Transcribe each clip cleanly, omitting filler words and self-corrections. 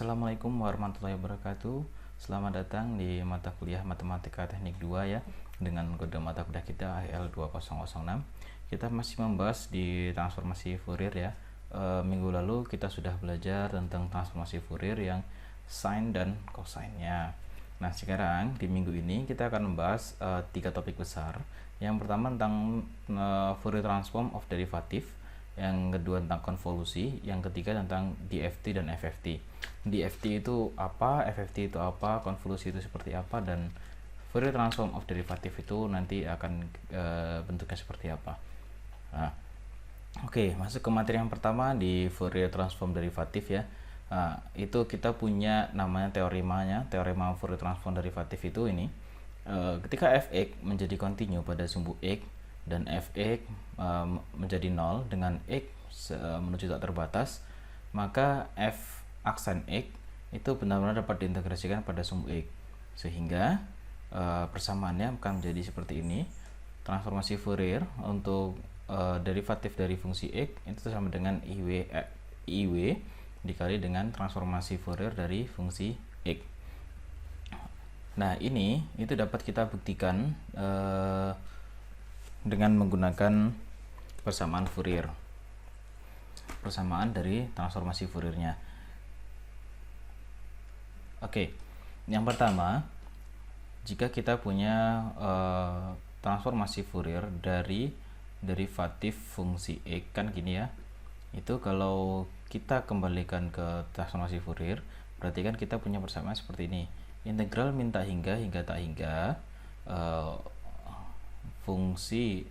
Assalamualaikum warahmatullahi wabarakatuh. Selamat datang di mata kuliah Matematika Teknik 2 ya, dengan kode mata kuliah kita AL2006. Kita masih membahas di transformasi Fourier ya. Minggu lalu kita sudah belajar tentang transformasi Fourier yang sin dan cosine-nya. Nah, sekarang di minggu ini kita akan membahas 3 topik besar. Yang pertama tentang Fourier transform of derivative, yang kedua tentang konvolusi, yang ketiga tentang DFT dan FFT. DFT itu apa, FFT itu apa, konvolusi itu seperti apa, dan Fourier transform of derivative itu nanti akan bentuknya seperti apa. Nah, oke, masuk ke materi yang pertama di Fourier transform derivative ya. Nah, itu kita punya namanya teoremanya, teorema Fourier transform derivative itu ini. Ketika fx menjadi kontinu pada sumbu x dan fx menjadi 0 dengan x menuju tak terbatas, maka f aksen x itu benar-benar dapat diintegrasikan pada sumbu x, sehingga persamaannya akan menjadi seperti ini. Transformasi Fourier untuk derivatif dari fungsi x itu sama dengan iw dikali dengan transformasi Fourier dari fungsi x. Nah, itu dapat kita buktikan dengan menggunakan persamaan Fourier, persamaan dari transformasi Fourier-nya. Oke, yang pertama, jika kita punya transformasi Fourier dari derivatif fungsi x, kan gini ya, itu kalau kita kembalikan ke transformasi Fourier, berarti kan kita punya persamaan seperti ini. Integral min tak hingga tak hingga fungsi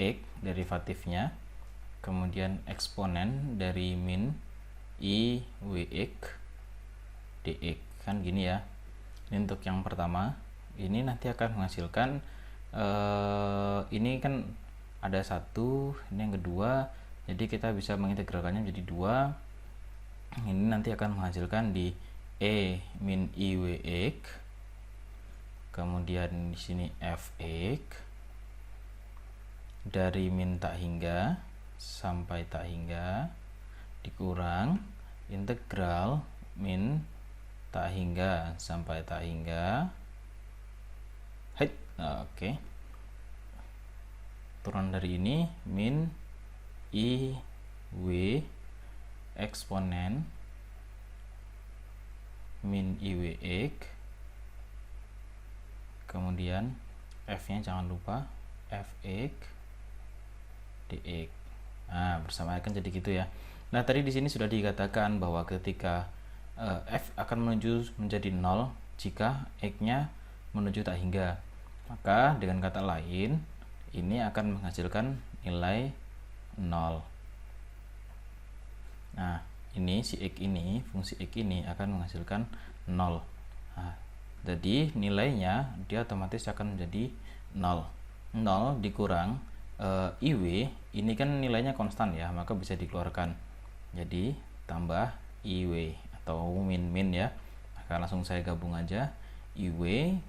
x derivatifnya, kemudian eksponen dari min i wx dx, kan gini ya. Ini untuk yang pertama, ini nanti akan menghasilkan ini kan ada satu, ini yang kedua, jadi kita bisa mengintegralkannya menjadi 2. Ini nanti akan menghasilkan di e min i wx, kemudian di sini fx dari min tak hingga sampai tak hingga dikurang integral min tak hingga sampai tak hingga. Oke. Turun dari ini min i w eksponen min i wx, kemudian f-nya jangan lupa fx dx. Nah, bersamaan kan jadi gitu ya. Nah, tadi di sini sudah dikatakan bahwa ketika f akan menuju menjadi 0 jika x-nya menuju tak hingga, maka dengan kata lain ini akan menghasilkan nilai 0. Nah, ini si x ini, fungsi x ini akan menghasilkan 0. Nah, jadi nilainya dia otomatis akan menjadi 0. 0 dikurang iw, ini kan nilainya konstan ya, maka bisa dikeluarkan. Jadi tambah iw atau min ya. Maka langsung saya gabung aja. iw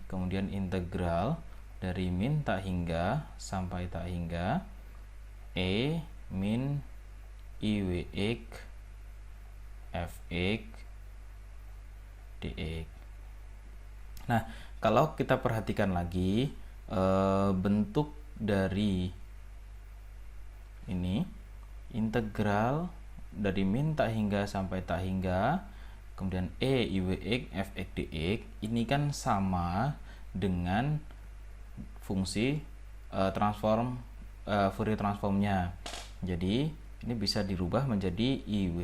kemudian integral dari min tak hingga sampai tak hingga e min iwx fx dx. Nah, kalau kita perhatikan lagi bentuk dari ini, integral dari min tak hingga sampai tak hingga, kemudian e iwx fx dx, ini kan sama dengan fungsi transform Fourier transformnya. Jadi ini bisa dirubah menjadi iw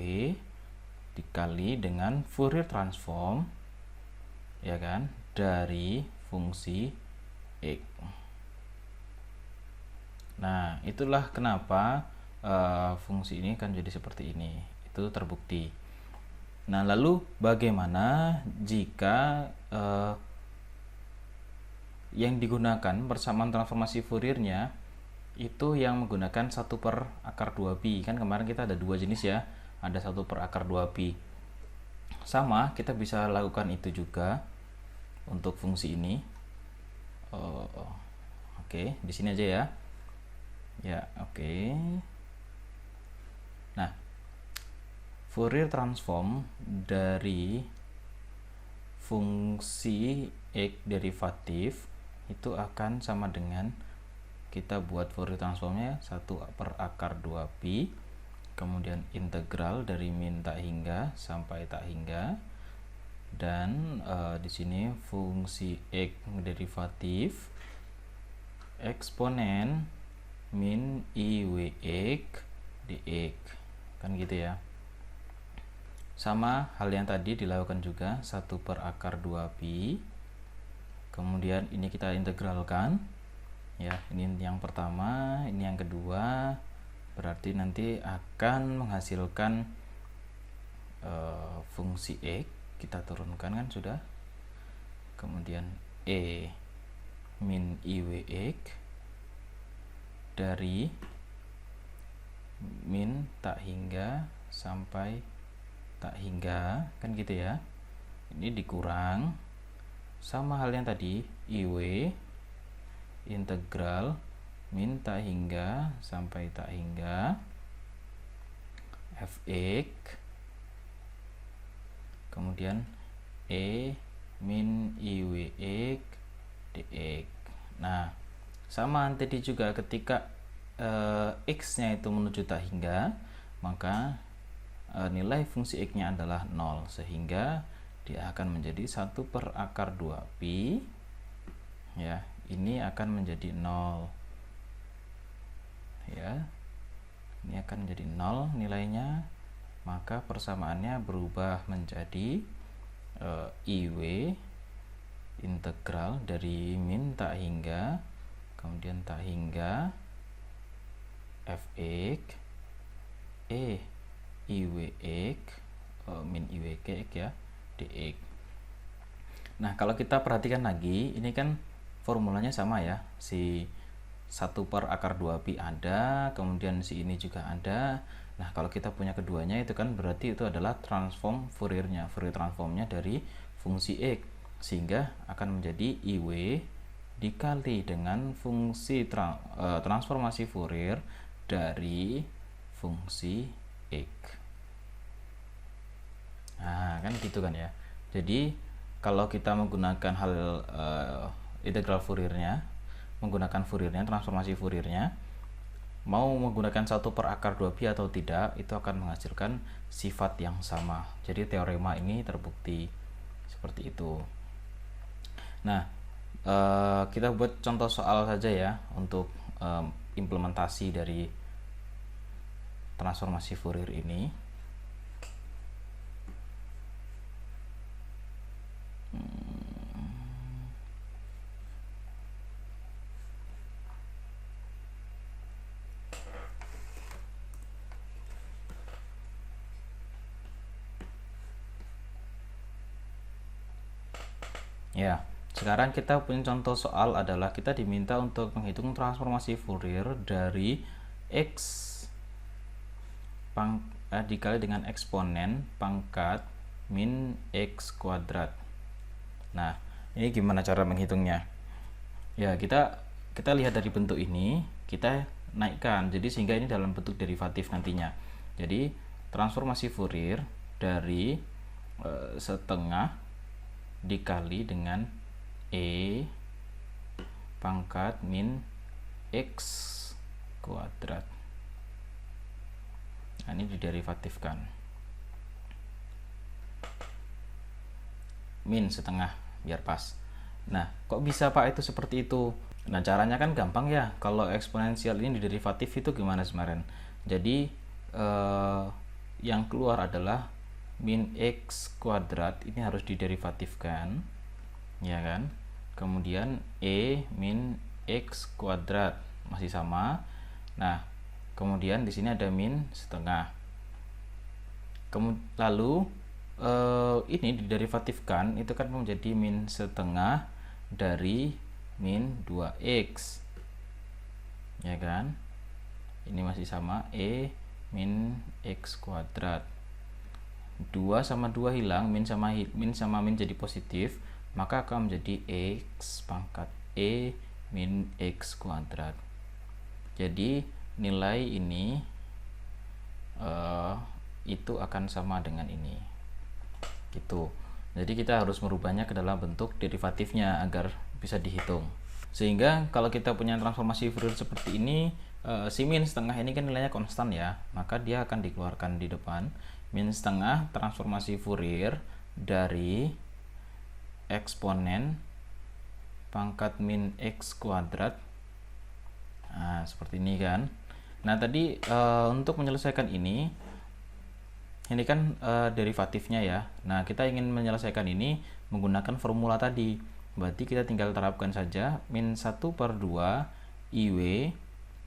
dikali dengan Fourier transform, ya kan, dari fungsi x. Nah, itulah kenapa fungsi ini kan jadi seperti ini. Itu terbukti. Nah, lalu bagaimana jika yang digunakan persamaan transformasi Fourier-nya itu yang menggunakan 1 per akar 2pi? Kan kemarin kita ada 2 jenis ya, ada 1 per akar 2pi. Sama, kita bisa lakukan itu juga untuk fungsi ini. Oke, di sini aja ya. Ya, oke. Nah, Fourier transform dari fungsi X derivatif itu akan sama dengan, kita buat Fourier transformnya 1/(2pi), kemudian integral dari min tak hingga sampai tak hingga, dan di sini fungsi X derivatif eksponen min IWX dx, kan gitu ya. Sama hal yang tadi dilakukan juga 1/(2pi), kemudian ini kita integralkan ya, ini yang pertama, ini yang kedua, berarti nanti akan menghasilkan fungsi X, kita turunkan kan sudah, kemudian E min IWX dari min tak hingga sampai tak hingga, kan gitu ya. Ini dikurang sama hal yang tadi, IW integral min tak hingga sampai tak hingga fx, kemudian E min IWX dx. Nah, sama tadi juga ketika x nya itu menuju tak hingga, maka nilai fungsi x nya adalah 0, sehingga dia akan menjadi 1/(2pi) ya, ini akan menjadi 0 ya, ini akan menjadi 0 nilainya, maka persamaannya berubah menjadi IW integral dari min tak hingga kemudian tak hingga fx E IWX min IWX ya dx. Nah, kalau kita perhatikan lagi, ini kan formulanya sama ya, si 1/(2pi) ada, kemudian si ini juga ada. Nah, kalau kita punya keduanya itu kan berarti itu adalah transform Fouriernya, Fourier transformnya dari fungsi X, sehingga akan menjadi IW dikali dengan fungsi transformasi Fourier dari fungsi X. Nah, kan gitu kan ya. Jadi kalau kita menggunakan hal integral Fouriernya, menggunakan Fouriernya, transformasi Fouriernya, mau menggunakan 1/(2pi) atau tidak, itu akan menghasilkan sifat yang sama. Jadi teorema ini terbukti seperti itu. Nah, kita buat contoh soal saja ya untuk implementasi dari transformasi Fourier ini. Ya, sekarang kita punya contoh soal adalah kita diminta untuk menghitung transformasi Fourier dari X dikali dengan eksponen pangkat min X kuadrat. Nah, ini gimana cara menghitungnya? Ya, kita lihat dari bentuk ini, kita naikkan, jadi sehingga ini dalam bentuk derivatif nantinya. Jadi transformasi Fourier dari setengah dikali dengan E pangkat min X kuadrat. Nah, ini diderivatifkan. Min setengah biar pas. Nah, kok bisa Pak itu seperti itu? Nah, caranya kan gampang ya. Kalau eksponensial ini diderivatif itu gimana kemarin? Jadi yang keluar adalah min X kuadrat, ini harus diderivatifkan ya kan, kemudian E min X kuadrat masih sama. Nah, kemudian di sini ada min setengah, lalu ini diderivatifkan, itu kan menjadi min setengah dari min 2x ya kan, ini masih sama, E min X kuadrat. 2 sama 2 hilang, min sama min jadi positif, maka akan menjadi X pangkat E min X kuadrat. Jadi nilai ini itu akan sama dengan ini gitu. Jadi kita harus merubahnya ke dalam bentuk derivatifnya agar bisa dihitung. Sehingga kalau kita punya transformasi Fourier seperti ini, si min setengah ini kan nilainya konstan ya, maka dia akan dikeluarkan di depan. Min setengah transformasi Fourier dari eksponen pangkat min x kuadrat. Nah, seperti ini kan. Nah, tadi untuk menyelesaikan ini kan derivatifnya ya. Nah, kita ingin menyelesaikan ini menggunakan formula tadi. Berarti kita tinggal terapkan saja min 1/2 IW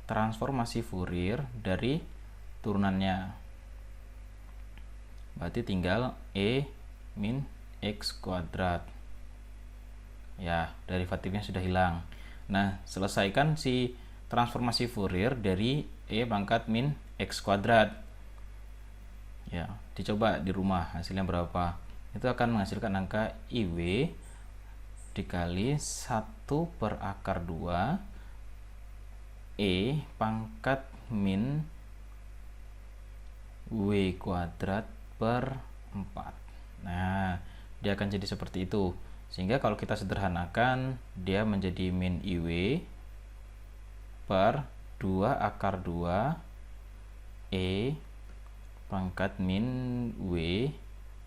transformasi Fourier dari turunannya. Berarti tinggal E min x kuadrat. Ya, derivatifnya sudah hilang. Nah, selesaikan si transformasi Fourier dari E pangkat min x kuadrat. Ya, dicoba di rumah hasilnya berapa. Itu akan menghasilkan angka IW dikali 1/2 E pangkat min W kuadrat per 4. Nah, dia akan jadi seperti itu. Sehingga kalau kita sederhanakan, dia menjadi min IW per 2/2 E pangkat min W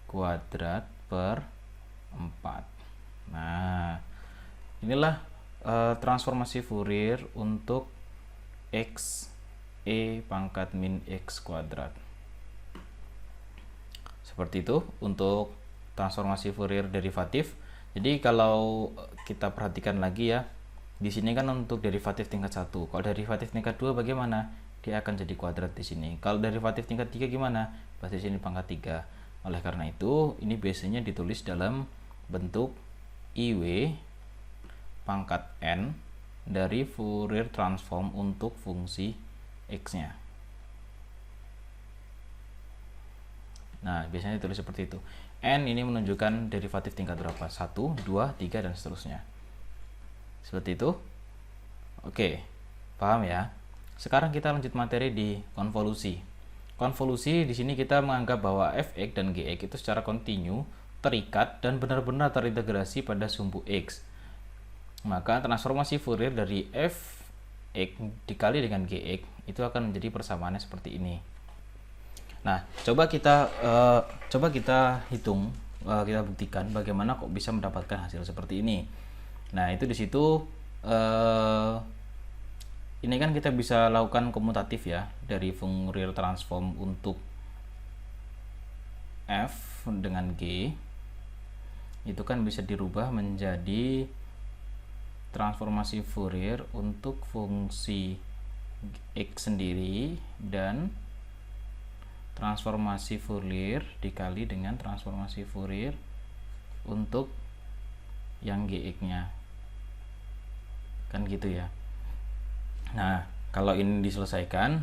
kuadrat per 4. Nah, inilah transformasi Fourier untuk x E pangkat min x kuadrat. Seperti itu untuk transformasi Fourier derivatif. Jadi kalau kita perhatikan lagi ya, di sini kan untuk derivatif tingkat 1. Kalau derivatif tingkat 2 bagaimana? Dia akan jadi kuadrat di sini. Kalau derivatif tingkat 3 gimana? Pasti sini pangkat 3. Oleh karena itu, ini biasanya ditulis dalam bentuk IW pangkat N dari Fourier transform untuk fungsi X-nya. Nah, biasanya ditulis seperti itu. N ini menunjukkan derivatif tingkat berapa? 1, 2, 3, dan seterusnya. Seperti itu. Oke, paham ya? Sekarang kita lanjut materi di konvolusi. Konvolusi di sini kita menganggap bahwa fx dan gx itu secara kontinu terikat dan benar-benar terintegrasi pada sumbu x. Maka transformasi Fourier dari fx dikali dengan gx itu akan menjadi persamaannya seperti ini. Nah, coba kita hitung, kita buktikan bagaimana kok bisa mendapatkan hasil seperti ini. Nah, itu di situ ini kan kita bisa lakukan komutatif ya dari Fourier transform untuk f dengan g. Itu kan bisa dirubah menjadi transformasi Fourier untuk fungsi x sendiri dan transformasi Fourier dikali dengan transformasi Fourier untuk yang gx-nya. Kan gitu ya. Nah, kalau ini diselesaikan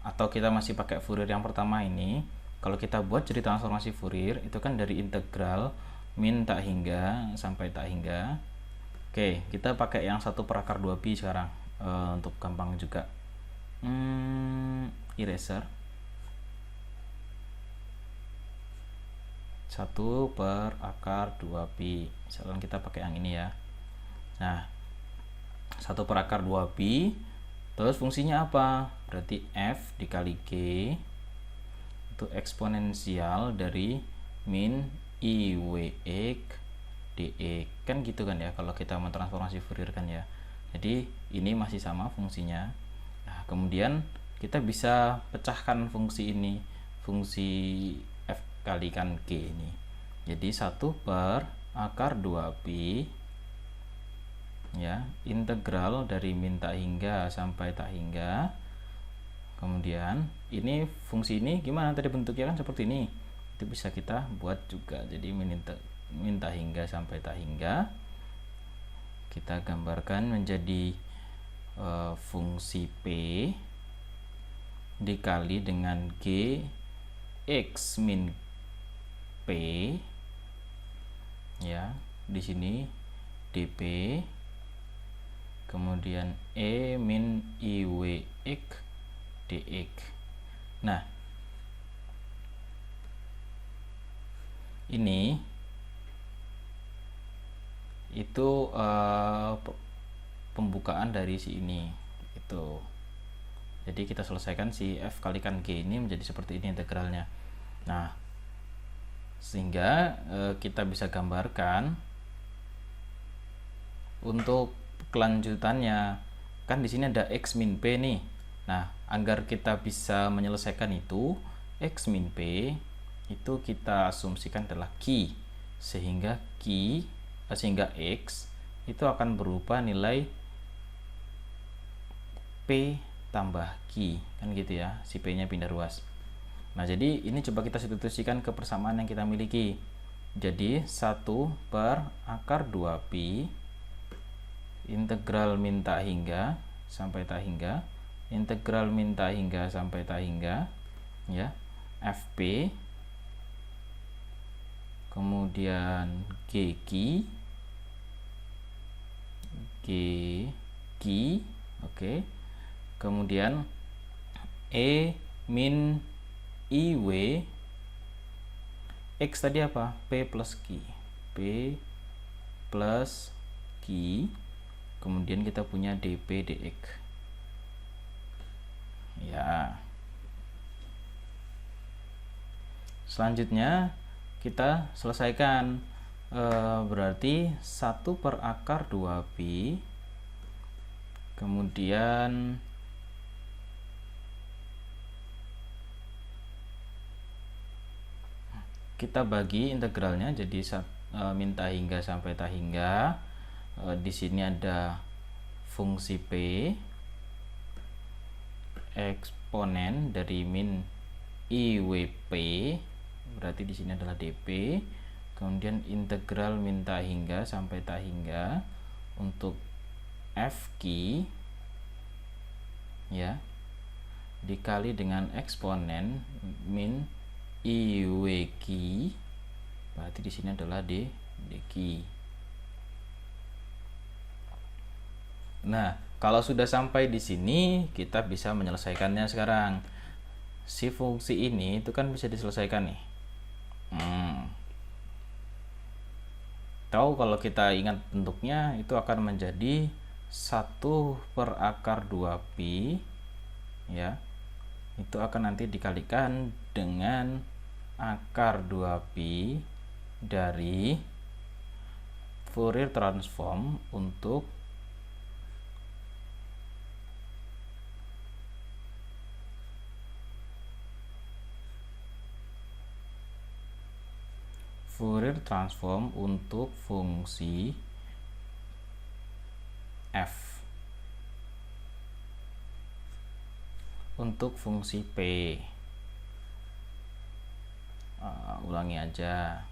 atau kita masih pakai Fourier yang pertama ini, kalau kita buat jadi transformasi Fourier itu kan dari integral min tak hingga sampai tak hingga. Oke, kita pakai yang 1/2pi sekarang untuk gampang juga. Eraser 1/2pi. Misalkan kita pakai yang ini ya. Nah, 1/2pi. Terus fungsinya apa? Berarti f dikali g itu eksponensial dari min IWX dx. Kan gitu kan ya kalau kita mentransformasi Fourier kan ya. Jadi ini masih sama fungsinya. Nah, kemudian kita bisa pecahkan fungsi ini, fungsi f kalikan g ini. Jadi 1/2pi ya, integral dari min tak hingga sampai tak hingga. Kemudian ini fungsi ini gimana tadi bentuknya kan seperti ini. Itu bisa kita buat juga. Jadi min tak hingga sampai tak hingga kita gambarkan menjadi fungsi p dikali dengan g x min p ya, di sini dp, kemudian e min iwx dx. Nah, ini itu pembukaan dari si ini itu. Jadi kita selesaikan si f kalikan g ini menjadi seperti ini integralnya. Nah, sehingga kita bisa gambarkan untuk kelanjutannya. Kan di sini ada x min p nih. Nah, agar kita bisa menyelesaikan itu, x min p itu kita asumsikan adalah q, sehingga x itu akan berupa nilai p tambah q, kan gitu ya, si p nya pindah ruas. Nah, jadi ini coba kita substitusikan ke persamaan yang kita miliki. Jadi 1 per akar 2pi integral min tak hingga sampai tak hingga, integral min tak hingga sampai tak hingga, ya, fp, kemudian gq, oke, kemudian e min iw, x tadi apa? P plus q, kemudian kita punya dp dx, ya. Selanjutnya kita selesaikan, berarti 1 per akar 2pi, kemudian kita bagi integralnya jadi min tak hingga sampai tak hingga. Di sini ada fungsi p, eksponen dari min iwp, berarti di sini adalah dp, kemudian integral min tak hingga sampai tak hingga untuk fq, ya, dikali dengan eksponen min iwq, berarti di sini adalah dq. Nah, kalau sudah sampai di sini, kita bisa menyelesaikannya sekarang. Si fungsi ini itu kan bisa diselesaikan nih. Tahu kalau kita ingat bentuknya itu akan menjadi 1 per akar 2pi, ya. Itu akan nanti dikalikan dengan akar 2pi dari Fourier transform untuk Fourier transform untuk fungsi f, untuk fungsi p. Ulangi aja.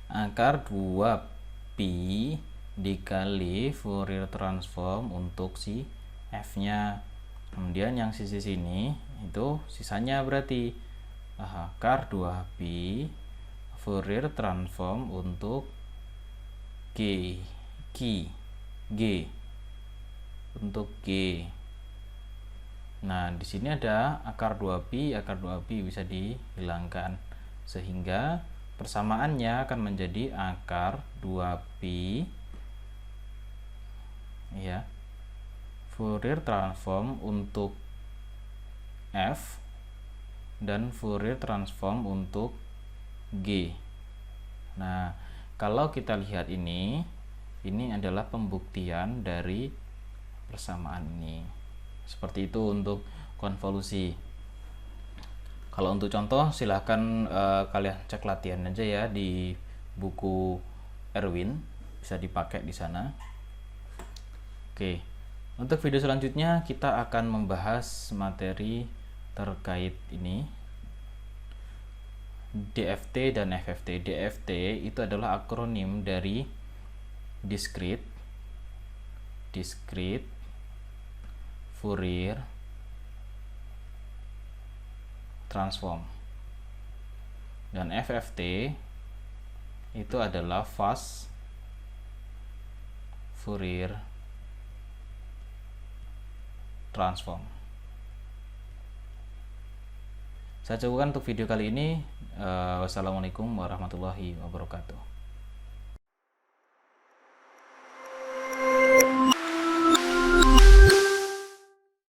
Akar 2pi dikali Fourier transform untuk si f-nya. Kemudian yang sisi sini itu sisanya berarti akar 2pi Fourier transform untuk g, untuk g. Nah, di sini ada akar 2pi bisa dihilangkan, sehingga persamaannya akan menjadi akar 2pi, ya, Fourier transform untuk f dan Fourier transform untuk g. Nah, kalau kita lihat ini adalah pembuktian dari persamaan ini. Seperti itu untuk konvolusi. Kalau untuk contoh silahkan kalian cek latihan aja ya di buku Erwin, bisa dipakai di sana. Oke, untuk video selanjutnya kita akan membahas materi terkait ini, DFT dan FFT. DFT itu adalah akronim dari discrete Fourier transform, dan FFT itu adalah fast Fourier transform. Saya cukupkan untuk video kali ini. Wassalamualaikum warahmatullahi wabarakatuh.